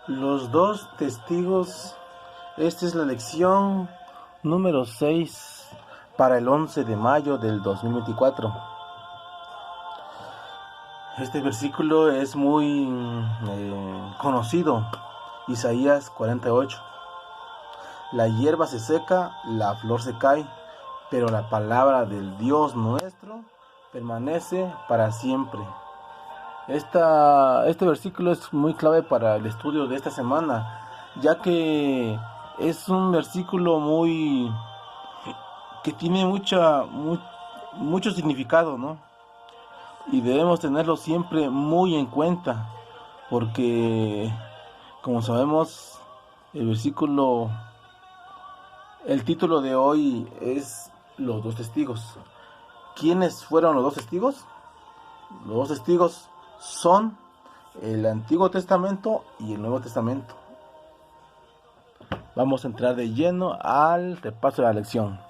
Los dos testigos. Esta es la lección número 6 para el 11 de mayo del 2024. Este versículo es muy conocido. Isaías 48. La hierba se seca, la flor se cae, pero la palabra del Dios nuestro permanece para siempre. Este versículo es muy clave para el estudio de esta semana, ya que es un versículo que tiene mucho significado, ¿no? Y debemos tenerlo siempre muy en cuenta, porque, como sabemos, el título de hoy es Los dos testigos. ¿Quiénes fueron los dos testigos? Los dos testigos son el Antiguo Testamento y el Nuevo Testamento. Vamos a entrar de lleno al repaso de la lección.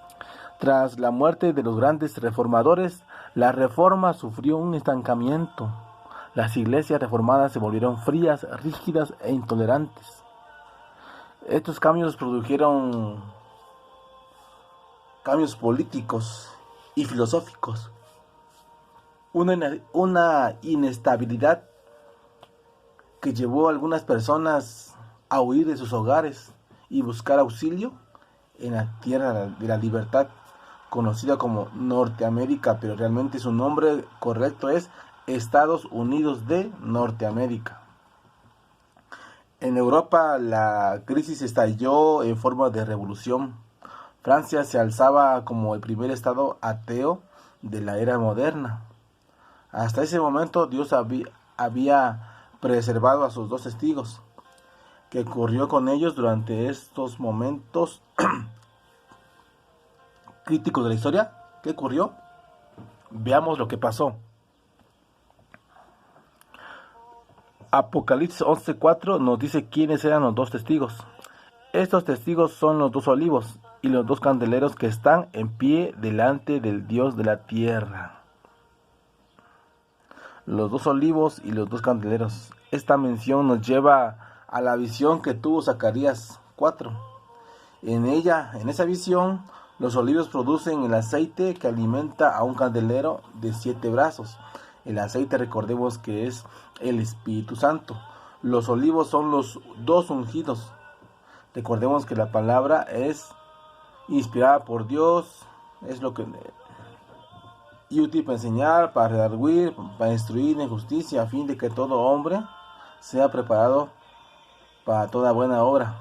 Tras la muerte de los grandes reformadores, la Reforma sufrió un estancamiento. Las iglesias reformadas se volvieron frías, rígidas e intolerantes. Estos cambios produjeron cambios políticos y filosóficos. Una inestabilidad que llevó a algunas personas a huir de sus hogares y buscar auxilio en la tierra de la libertad, conocida como Norteamérica, pero realmente su nombre correcto es Estados Unidos de Norteamérica. En Europa la crisis estalló en forma de revolución. Francia se alzaba como el primer estado ateo de la era moderna. Hasta ese momento Dios había preservado a sus dos testigos. ¿Qué ocurrió con ellos durante estos momentos críticos de la historia? ¿Qué ocurrió? Veamos lo que pasó. Apocalipsis 11:4 nos dice quiénes eran los dos testigos. Estos testigos son los dos olivos y los dos candeleros que están en pie delante del Dios de la tierra. Los dos olivos y los dos candeleros. Esta mención nos lleva a la visión que tuvo Zacarías 4. En esa visión, los olivos producen el aceite que alimenta a un candelero de 7 brazos. El aceite, recordemos que es el Espíritu Santo. Los olivos son los dos ungidos. Recordemos que la palabra es inspirada por Dios, es lo que y útil para enseñar, para redarguir, para instruir en justicia, a fin de que todo hombre sea preparado para toda buena obra.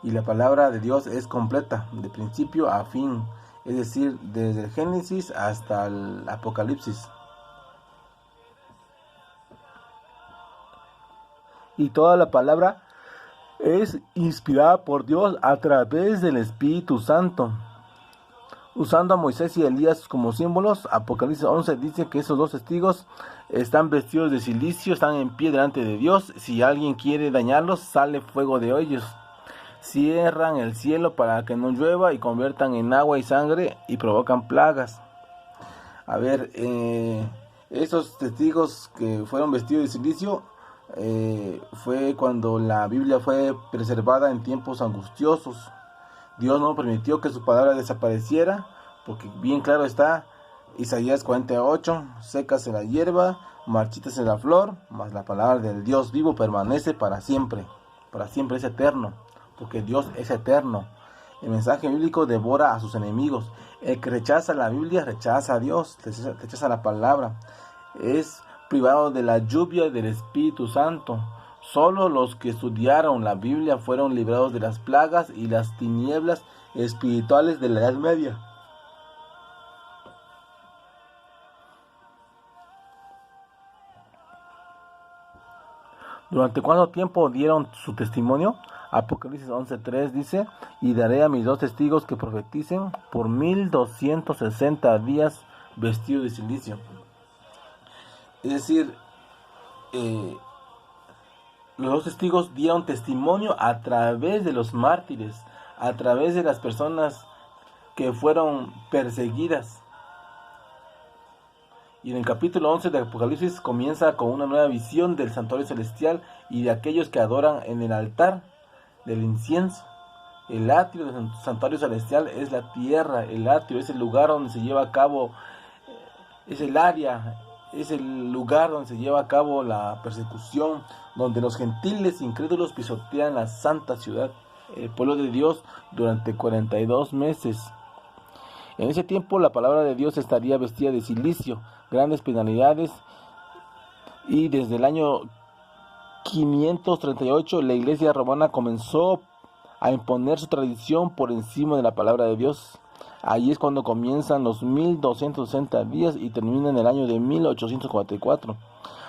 Y la palabra de Dios es completa, de principio a fin, es decir, desde el Génesis hasta el Apocalipsis. Y toda la palabra es inspirada por Dios a través del Espíritu Santo. Usando a Moisés y Elías como símbolos, Apocalipsis 11 dice que esos dos testigos están vestidos de cilicio, están en pie delante de Dios. Si alguien quiere dañarlos, sale fuego de ellos. Cierran el cielo para que no llueva y conviertan en agua y sangre y provocan plagas. A ver, esos testigos que fueron vestidos de silicio fue cuando la Biblia fue preservada en tiempos angustiosos. Dios no permitió que su palabra desapareciera, porque bien claro está, Isaías 48, sécase la hierba, marchítase la flor, mas la palabra del Dios vivo permanece para siempre es eterno, porque Dios es eterno. El mensaje bíblico devora a sus enemigos. El que rechaza la Biblia rechaza a Dios, rechaza la palabra. Es privado de la lluvia del Espíritu Santo. Solo los que estudiaron la Biblia fueron librados de las plagas y las tinieblas espirituales de la Edad Media. ¿Durante cuánto tiempo dieron su testimonio? Apocalipsis 11:3 dice: y daré a mis dos testigos que profeticen por 1260 días vestidos de silicio. Es decir, los dos testigos dieron testimonio a través de los mártires, a través de las personas que fueron perseguidas. Y en el capítulo 11 de Apocalipsis comienza con una nueva visión del santuario celestial y de aquellos que adoran en el altar del incienso. El atrio del santuario celestial es la tierra, el atrio es el lugar donde se lleva a cabo, es el área, es el lugar donde se lleva a cabo la persecución, donde los gentiles incrédulos pisotean la santa ciudad, el pueblo de Dios, durante 42 meses. En ese tiempo la palabra de Dios estaría vestida de cilicio, grandes penalidades, y desde el año 538 la iglesia romana comenzó a imponer su tradición por encima de la palabra de Dios. Ahí es cuando comienzan los 1260 días y termina en el año de 1844,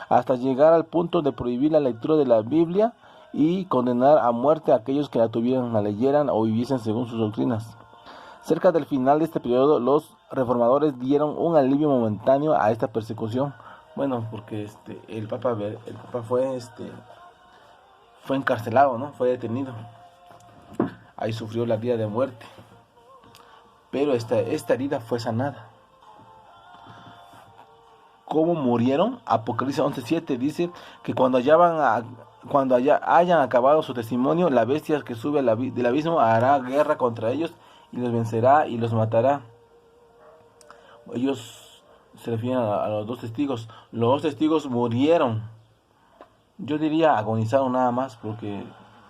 hasta llegar al punto de prohibir la lectura de la Biblia y condenar a muerte a aquellos que la tuvieran, la leyeran o viviesen según sus doctrinas. Cerca del final de este periodo, los reformadores dieron un alivio momentáneo a esta persecución. Bueno, porque el Papa fue encarcelado, ¿no? Fue detenido. Ahí sufrió la herida de muerte. Pero esta herida fue sanada. ¿Cómo murieron? Apocalipsis 11:7 dice que cuando hayan acabado su testimonio, la bestia que sube del abismo hará guerra contra ellos y los vencerá y los matará. Ellos se refieren a los dos testigos. Los dos testigos murieron. Yo diría agonizaron nada más, porque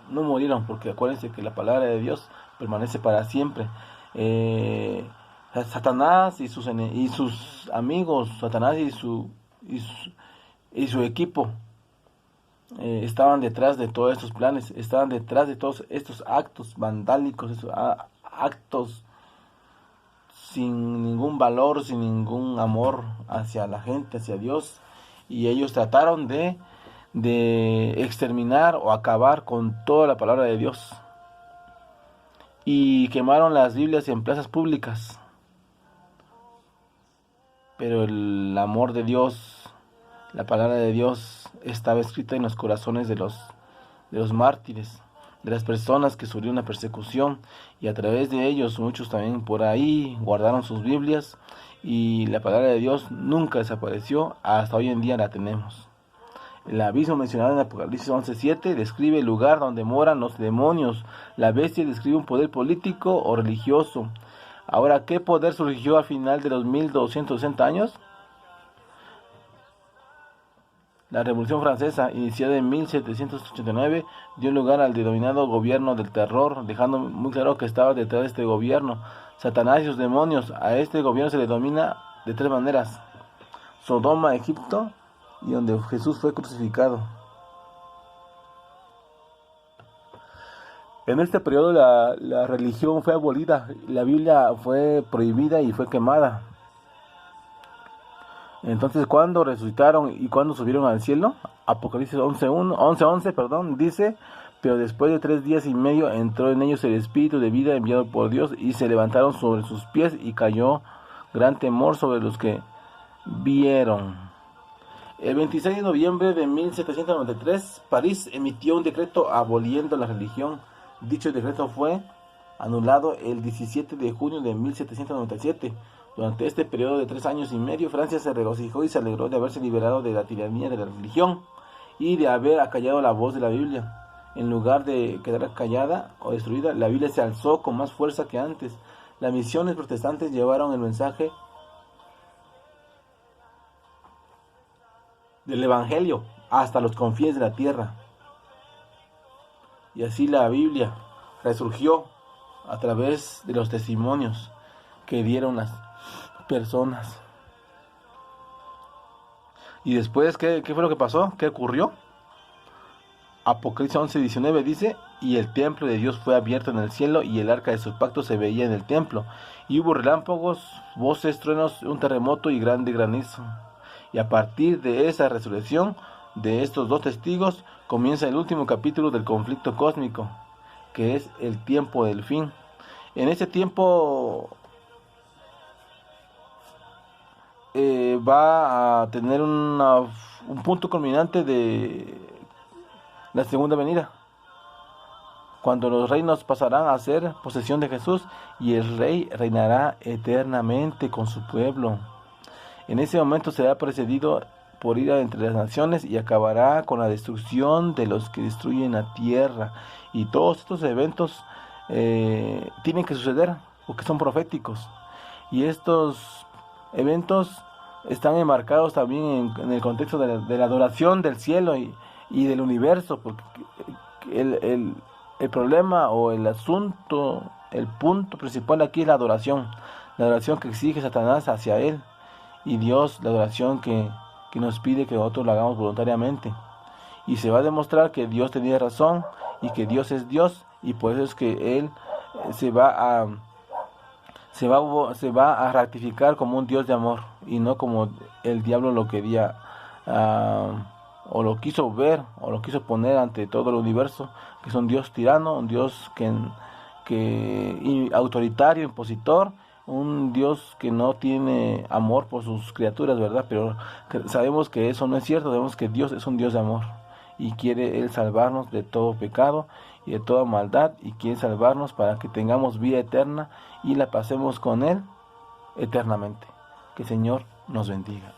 no murieron, porque acuérdense que la palabra de Dios permanece para siempre. Satanás y sus amigos, Satanás y su equipo estaban detrás de todos estos planes, estaban detrás de todos estos actos vandálicos, estos actos sin ningún valor, sin ningún amor hacia la gente, hacia Dios, y ellos trataron de exterminar o acabar con toda la palabra de Dios, y quemaron las Biblias en plazas públicas. Pero el amor de Dios, la palabra de Dios, estaba escrita en los corazones de los mártires, de las personas que sufrieron la persecución, y a través de ellos muchos también por ahí guardaron sus Biblias, y la palabra de Dios nunca desapareció, hasta hoy en día la tenemos. El abismo mencionado en Apocalipsis 11:7 describe el lugar donde moran los demonios. La bestia describe un poder político o religioso. Ahora, ¿qué poder surgió al final de los 1260 años? La Revolución Francesa, iniciada en 1789, dio lugar al denominado gobierno del terror, dejando muy claro que estaba detrás de este gobierno Satanás y sus demonios. A este gobierno se le denomina de tres maneras: Sodoma, Egipto, y donde Jesús fue crucificado. En este periodo la religión fue abolida, la Biblia fue prohibida y fue quemada. Entonces, ¿cuándo resucitaron y cuándo subieron al cielo? Apocalipsis 11:11 dice: pero después de 3 días y medio entró en ellos el Espíritu de vida enviado por Dios, y se levantaron sobre sus pies, y cayó gran temor sobre los que vieron. El 26 de noviembre de 1793, París emitió un decreto aboliendo la religión. Dicho decreto fue anulado el 17 de junio de 1797. Durante este periodo de 3 años y medio, Francia se regocijó y se alegró de haberse liberado de la tiranía de la religión y de haber acallado la voz de la Biblia. En lugar de quedar callada o destruida, la Biblia se alzó con más fuerza que antes. Las misiones protestantes llevaron el mensaje del Evangelio hasta los confines de la tierra. Y así la Biblia resurgió a través de los testimonios que dieron las personas. Y después, ¿qué fue lo que pasó? ¿Qué ocurrió? Apocalipsis 11:19 dice: y el templo de Dios fue abierto en el cielo, y el arca de su pacto se veía en el templo. Y hubo relámpagos, voces, truenos, un terremoto y grande granizo. Y a partir de esa resurrección de estos dos testigos comienza el último capítulo del conflicto cósmico, que es el tiempo del fin. En este tiempo va a tener un punto culminante de la segunda venida, cuando los reinos pasarán a ser posesión de Jesús, y el rey reinará eternamente con su pueblo. En ese momento será precedido por ira entre las naciones y acabará con la destrucción de los que destruyen la tierra. Y todos estos eventos tienen que suceder porque son proféticos. Y estos eventos están enmarcados también en el contexto de la adoración del cielo y del universo, porque el problema o el asunto, el punto principal aquí es la adoración que exige Satanás hacia él, y Dios, la adoración que nos pide que nosotros la hagamos voluntariamente. Y se va a demostrar que Dios tenía razón y que Dios es Dios, y por eso es que Él se va a se va a ratificar como un Dios de amor y no como el diablo lo quería o lo quiso ver o lo quiso poner ante todo el universo, que es un Dios tirano, un Dios que autoritario, impositor, un Dios que no tiene amor por sus criaturas, ¿verdad? Pero sabemos que eso no es cierto, sabemos que Dios es un Dios de amor y quiere Él salvarnos de todo pecado y de toda maldad, y quiere salvarnos para que tengamos vida eterna y la pasemos con Él eternamente. Que el Señor nos bendiga.